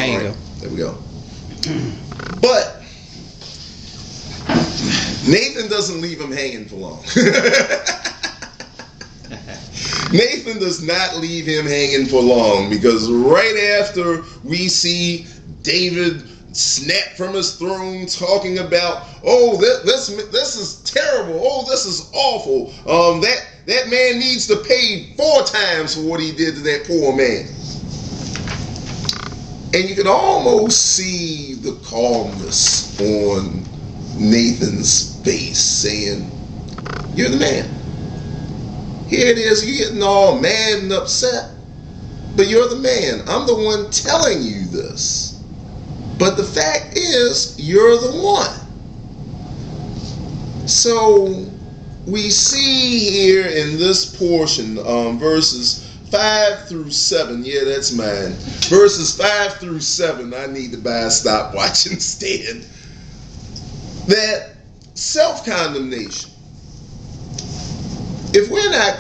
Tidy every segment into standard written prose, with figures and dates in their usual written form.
There you go. There we go. But Nathan doesn't leave him hanging for long. Nathan does not leave him hanging for long, because right after we see David snap from his throne talking about, oh, this is terrible, oh, this is awful, that man needs to pay 4 times for what he did to that poor man. And you can almost see the calmness on Nathan's face, saying, you're the man. Here it is, you're getting all mad and upset, but you're the man. I'm the one telling you this. But the fact is, you're the one. So we see here in this portion, verses 5 through 7. Yeah, that's mine. Verses 5 through 7. I need to buy a stopwatch instead. That self-condemnation, if we're not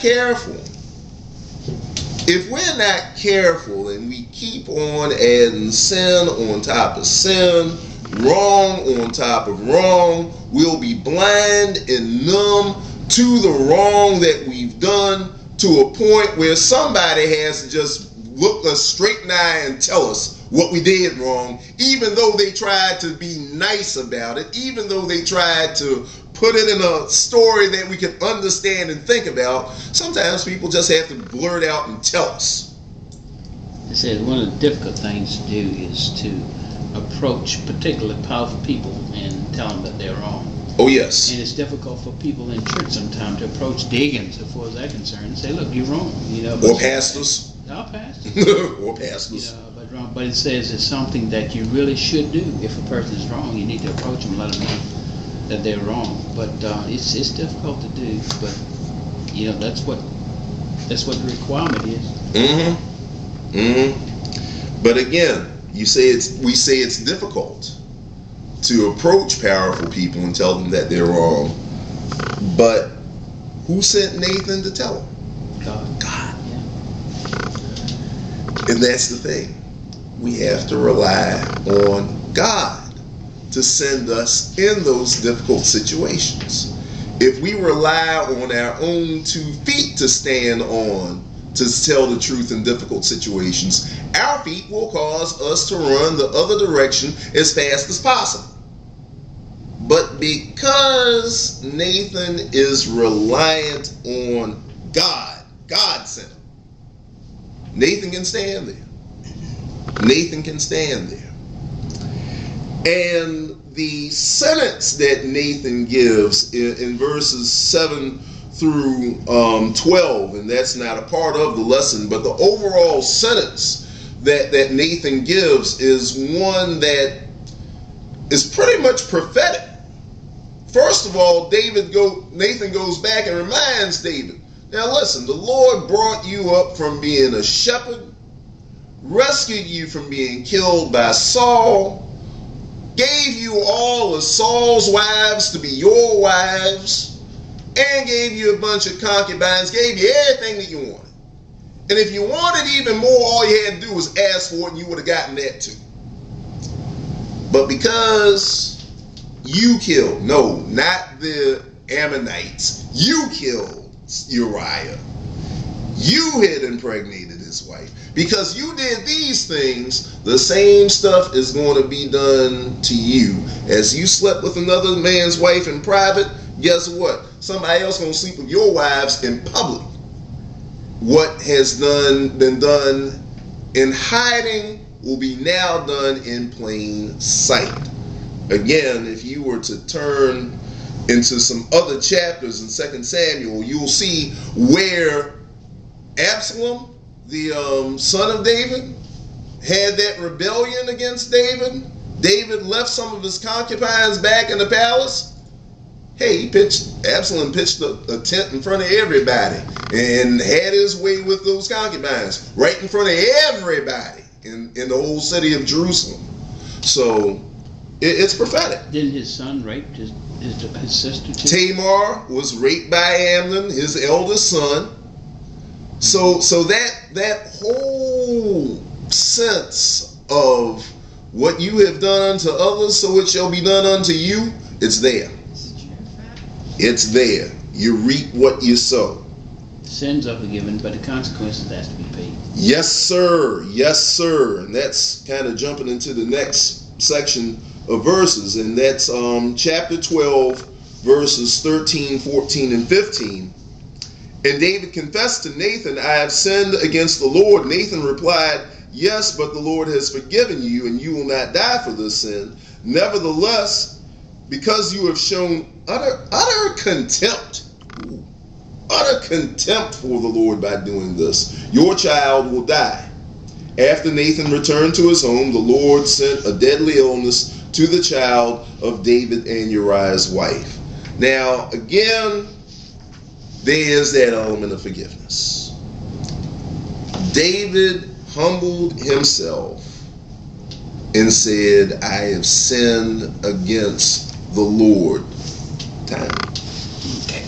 careful and we keep on adding sin on top of sin, wrong on top of wrong, we'll be blind and numb to the wrong that we've done, to a point where somebody has to just look us straight in the eye and tell us what we did wrong, even though they tried to be nice about it, even though they tried to put it in a story that we can understand and think about. Sometimes people just have to blurt out and tell us. It says one of the difficult things to do is to approach particularly powerful people and tell them that they're wrong. Oh, yes. And it's difficult for people in church sometimes to approach deacons, as far as they're concerned, and say, look, you're wrong. Or pastors. Our pastors. Or pastors. But it says it's something that you really should do. If a person is wrong, you need to approach them and let them know that they're wrong. But it's difficult to do. But that's what the requirement is. Mm-hmm. Mm-hmm. But again, we say it's difficult to approach powerful people and tell them that they're wrong. But who sent Nathan to tell them? God. Yeah. And that's the thing. We have to rely on God to send us in those difficult situations. If we rely on our own 2 feet to stand on to tell the truth in difficult situations, our feet will cause us to run the other direction as fast as possible. But because Nathan is reliant on God, God sent him. Nathan can stand there. Nathan can stand there. And the sentence that Nathan gives in verses 7 through 12, and that's not a part of the lesson, but the overall sentence that Nathan gives is one that is pretty much prophetic. First of all, Nathan goes back and reminds David, now listen, the Lord brought you up from being a shepherd, rescued you from being killed by Saul, gave you all of Saul's wives to be your wives, and gave you a bunch of concubines, gave you everything that you wanted. And if you wanted even more, all you had to do was ask for it and you would have gotten that too. But because you killed, no, not the Ammonites, you killed Uriah, you had impregnated his wife. Because you did these things, the same stuff is going to be done to you. As you slept with another man's wife in private, guess what? Somebody else going to sleep with your wives in public. What has been done in hiding will be now done in plain sight. Again, if you were to turn into some other chapters in 2 Samuel, you'll see where Absalom, the son of David, had that rebellion against David. David left some of his concubines back in the palace. Hey, Absalom pitched a tent in front of everybody and had his way with those concubines right in front of everybody in the whole city of Jerusalem. So it's prophetic. Didn't his son rape his sister too? Tamar was raped by Amnon, his eldest son. So that whole sense of What you have done unto others, so it shall be done unto you. It's there. It's there. You reap what you sow. Sins are forgiven, but the consequences has to be paid. Yes, sir. Yes, sir. And that's kind of jumping into the next section of verses, and that's chapter 12, verses 13, 14, and 15. And David confessed to Nathan, I have sinned against the Lord. Nathan replied, yes, but the Lord has forgiven you, and you will not die for this sin. Nevertheless, because you have shown utter contempt, for the Lord by doing this, your child will die. After Nathan returned to his home, the Lord sent a deadly illness to the child of David and Uriah's wife. Now, again, there is that element of forgiveness. David humbled himself and said, I have sinned against the Lord. Time. Okay.